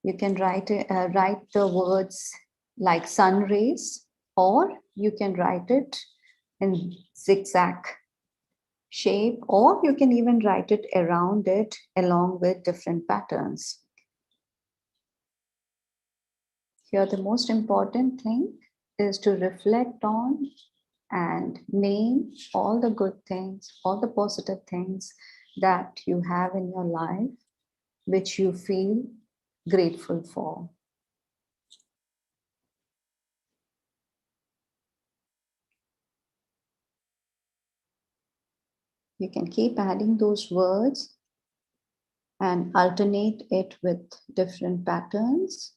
You can write the words like sun rays, or you can write it in zigzag shape, or you can even write it around it along with different patterns. Here, the most important thing is to reflect on and name all the good things, all the positive things that you have in your life, which you feel grateful for. You can keep adding those words and alternate it with different patterns.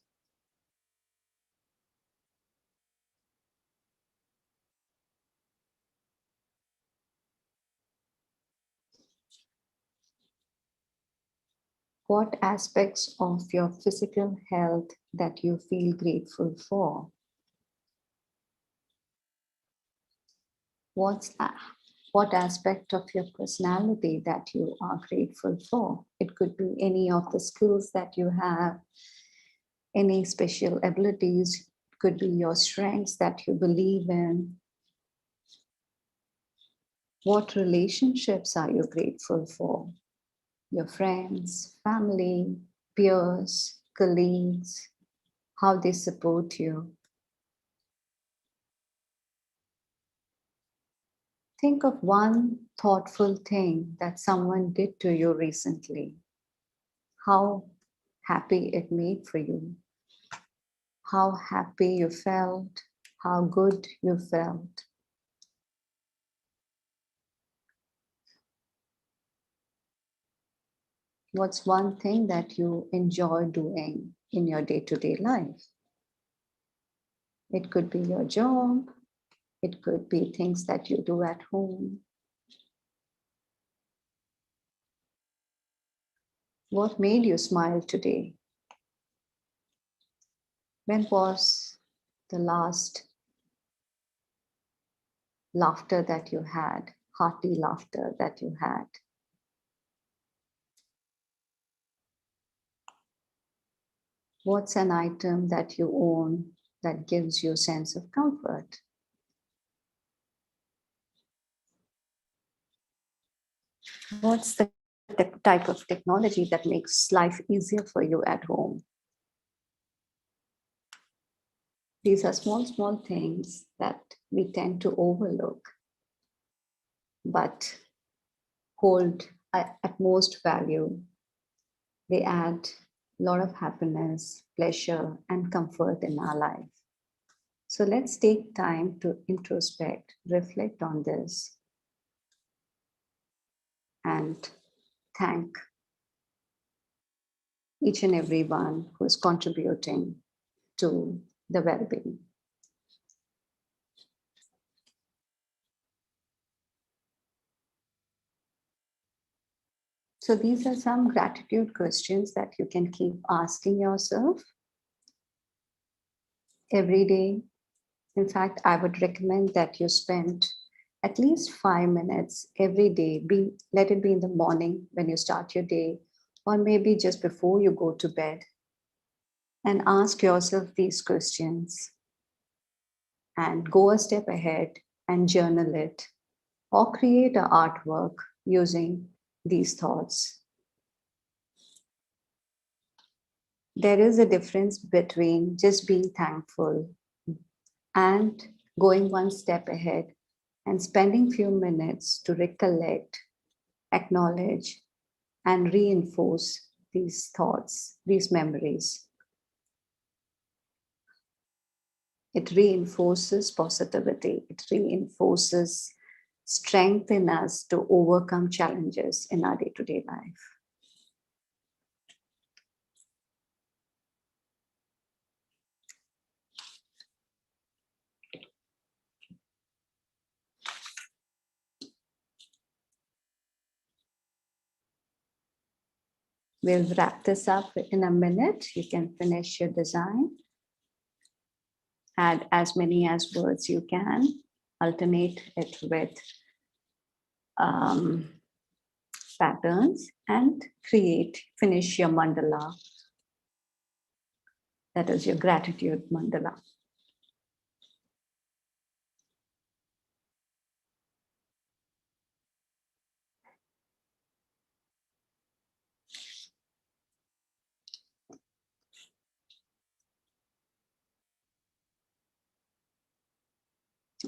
What aspects of your physical health that you feel grateful for? What aspect of your personality that you are grateful for? It could be any of the skills that you have, any special abilities, it could be your strengths that you believe in. What relationships are you grateful for? Your friends, family, peers, colleagues, how they support you. Think of one thoughtful thing that someone did to you recently. How happy it made for you. How happy you felt. How good you felt. What's one thing that you enjoy doing in your day-to-day life? It could be your job. It could be things that you do at home. What made you smile today? When was the last laughter that you had, hearty laughter that you had? What's an item that you own that gives you a sense of comfort? What's the type of technology that makes life easier for you at home? These are small, small things that we tend to overlook, but hold at most value. They add a lot of happiness, pleasure, and comfort in our life. So let's take time to introspect, reflect on this, and thank each and every one who is contributing to the well-being. So these are some gratitude questions that you can keep asking yourself every day. In fact, I would recommend that you spend at least 5 minutes every day. Let it be in the morning when you start your day, or maybe just before you go to bed, and ask yourself these questions and go a step ahead and journal it or create an artwork using these thoughts. There is a difference between just being thankful and going one step ahead and spending few minutes to recollect, acknowledge, and reinforce these thoughts, these memories. It reinforces positivity. It reinforces strength in us to overcome challenges in our day-to-day life. We'll wrap this up in a minute. You can finish your design. Add as many as words you can. Alternate it with patterns and finish your mandala. That is your gratitude mandala.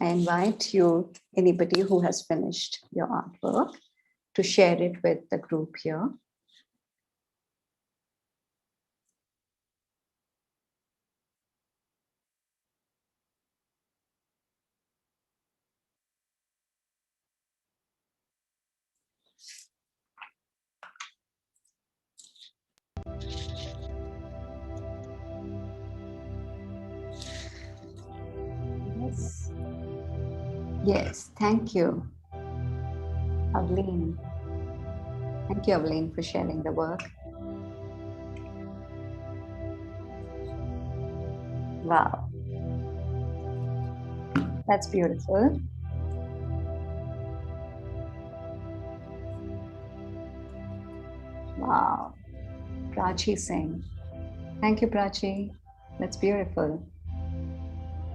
I invite you, anybody who has finished your artwork, to share it with the group here. Yes. Yes, thank you, Aveline. Thank you, Aveline, for sharing the work. Wow. That's beautiful. Wow. Prachi Singh. Thank you, Prachi. That's beautiful.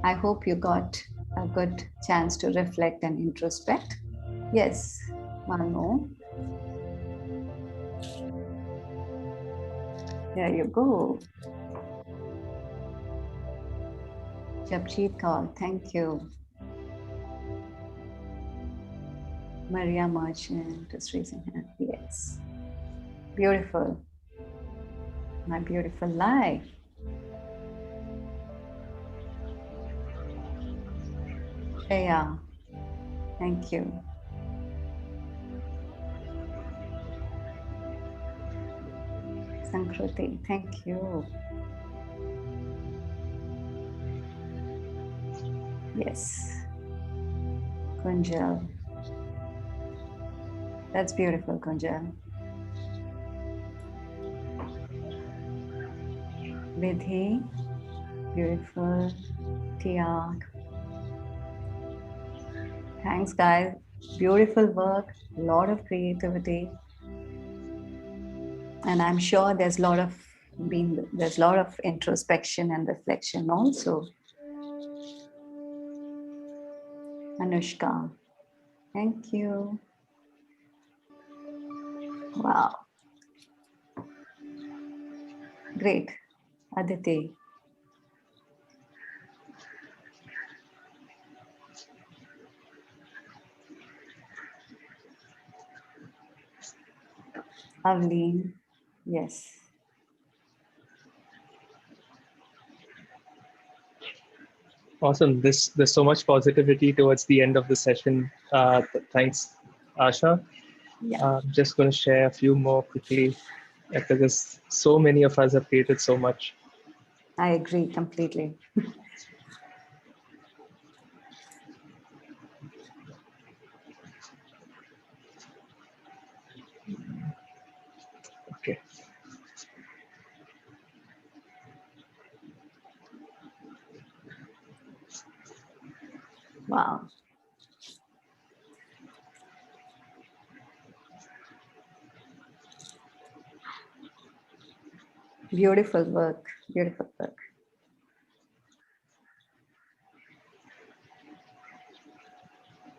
I hope you got a good chance to reflect and introspect. Yes, Manu. There you go. Japjeet Kaur, thank you. Maria Merchant is raising hand. Yes. Beautiful. My beautiful life. Yeah. Thank you. Sankruti, thank you. Yes. Kunjal. That's beautiful, Kunjal. Vidhi, beautiful. Tiag. Thanks, guys. Beautiful work, a lot of creativity. And I'm sure there's a lot of introspection and reflection also. Anushka, thank you. Wow. Great. Aditi. Avleen. Yes. Awesome. There's so much positivity towards the end of the session. Thanks, Asha. Yeah. I'm just going to share a few more quickly because so many of us have created so much. I agree completely. Okay. Wow. Beautiful work. Beautiful work.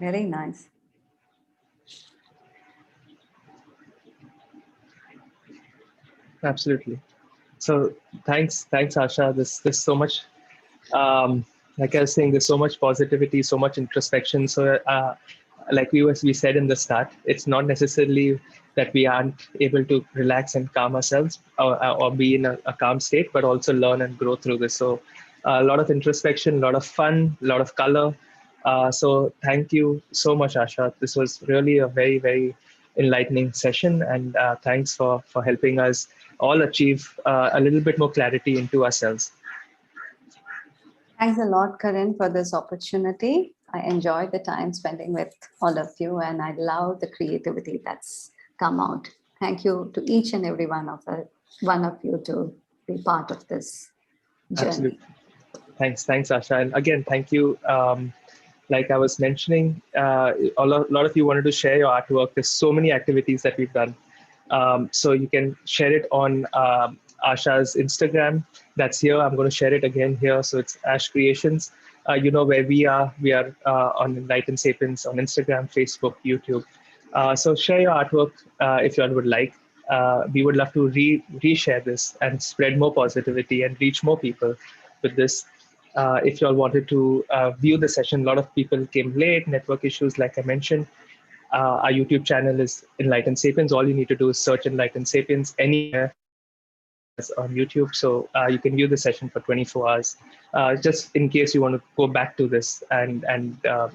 Very nice. Absolutely. So thanks, Asha. There's so much. Like I was saying, there's so much positivity, so much introspection. So, like we said in the start, it's not necessarily that we aren't able to relax and calm ourselves or be in a calm state, but also learn and grow through this. So, a lot of introspection, a lot of fun, a lot of color. So, thank you so much, Asha. This was really a very, very enlightening session, and thanks for helping us all achieve a little bit more clarity into ourselves. Thanks a lot, Karan, for this opportunity. I enjoyed the time spending with all of you, and I love the creativity that's come out. Thank you to each and every one of you to be part of this journey. Absolutely. Thanks, Asha. And again, thank you. Like I was mentioning, a lot of you wanted to share your artwork. There's so many activities that we've done. So you can share it on Asha's Instagram. That's here. I'm going to share it again here. So it's Ash Creations. You know where we are. We are on Enlightened Sapiens on Instagram, Facebook, YouTube. So share your artwork if you all would like. We would love to reshare this and spread more positivity and reach more people with this. If you all wanted to view the session, a lot of people came late, network issues, like I mentioned. Our YouTube channel is Enlightened Sapiens. All you need to do is search Enlightened Sapiens anywhere on YouTube. So you can view the session for 24 hours. Just in case you want to go back to this and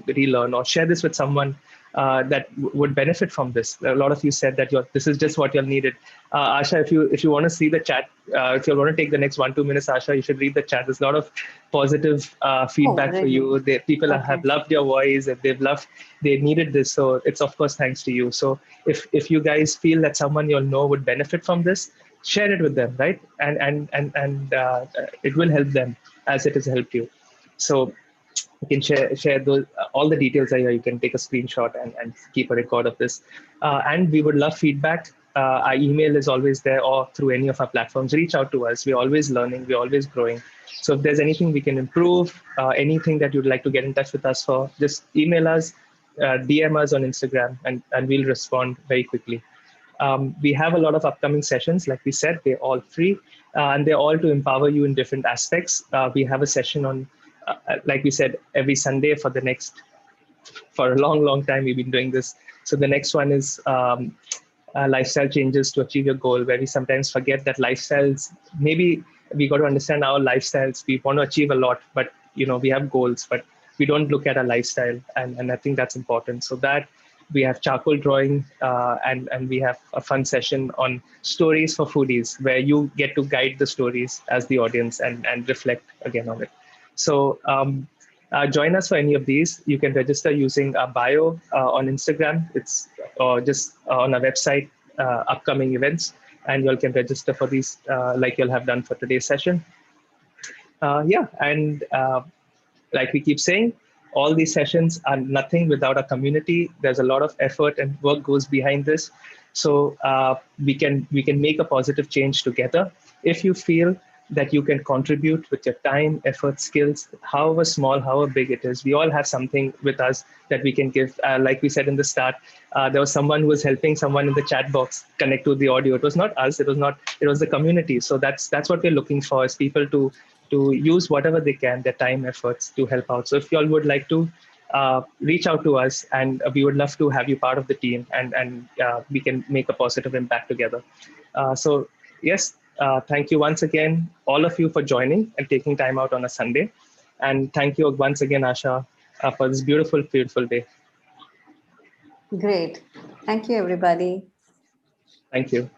relearn or share this with someone that would benefit from this. A lot of you said that this is just what you'll needed. Asha, if you want to see the chat, if you want to take the next 1-2 minutes, Asha, you should read the chat. There's a lot of positive feedback for you. People have loved your voice. They needed this. So it's of course thanks to you. So if you guys feel that someone you'll know would benefit from this, share it with them, right? And it will help them. as it has helped you. So you can share those all the details are here. You can take a screenshot and keep a record of this. And we would love feedback. Our email is always there, or through any of our platforms. Reach out to us. We're always learning. We're always growing. So if there's anything we can improve, anything that you'd like to get in touch with us for, just email us, DM us on Instagram, and we'll respond very quickly. We have a lot of upcoming sessions. Like we said, they're all free, and they're all to empower you in different aspects. We have a session on, like we said, every Sunday for a long time we've been doing this. So the next one is lifestyle changes to achieve your goal, where we sometimes forget that lifestyles, maybe we got to understand our lifestyles. We want to achieve a lot, but we have goals, but we don't look at our lifestyle, and I think that's important. So that we have charcoal drawing, and we have a fun session on stories for foodies, where you get to guide the stories as the audience and reflect again on it. So join us for any of these. You can register using our bio on Instagram. It's just on our website, upcoming events, and you all can register for these like you'll have done for today's session. And like we keep saying, all these sessions are nothing without a community. There's a lot of effort and work goes behind this. So we can make a positive change together. If you feel that you can contribute with your time, effort, skills, however small, however big it is, we all have something with us that we can give. Like we said in the start, there was someone who was helping someone in the chat box connect to the audio. It was not us. It was the community. So that's what we're looking for, is people to use whatever they can, their time, efforts, to help out. So if you all would like to reach out to us, and we would love to have you part of the team, and we can make a positive impact together. So yes, thank you once again, all of you, for joining and taking time out on a Sunday. And thank you once again, Asha, for this beautiful day. Great. Thank you, everybody. Thank you.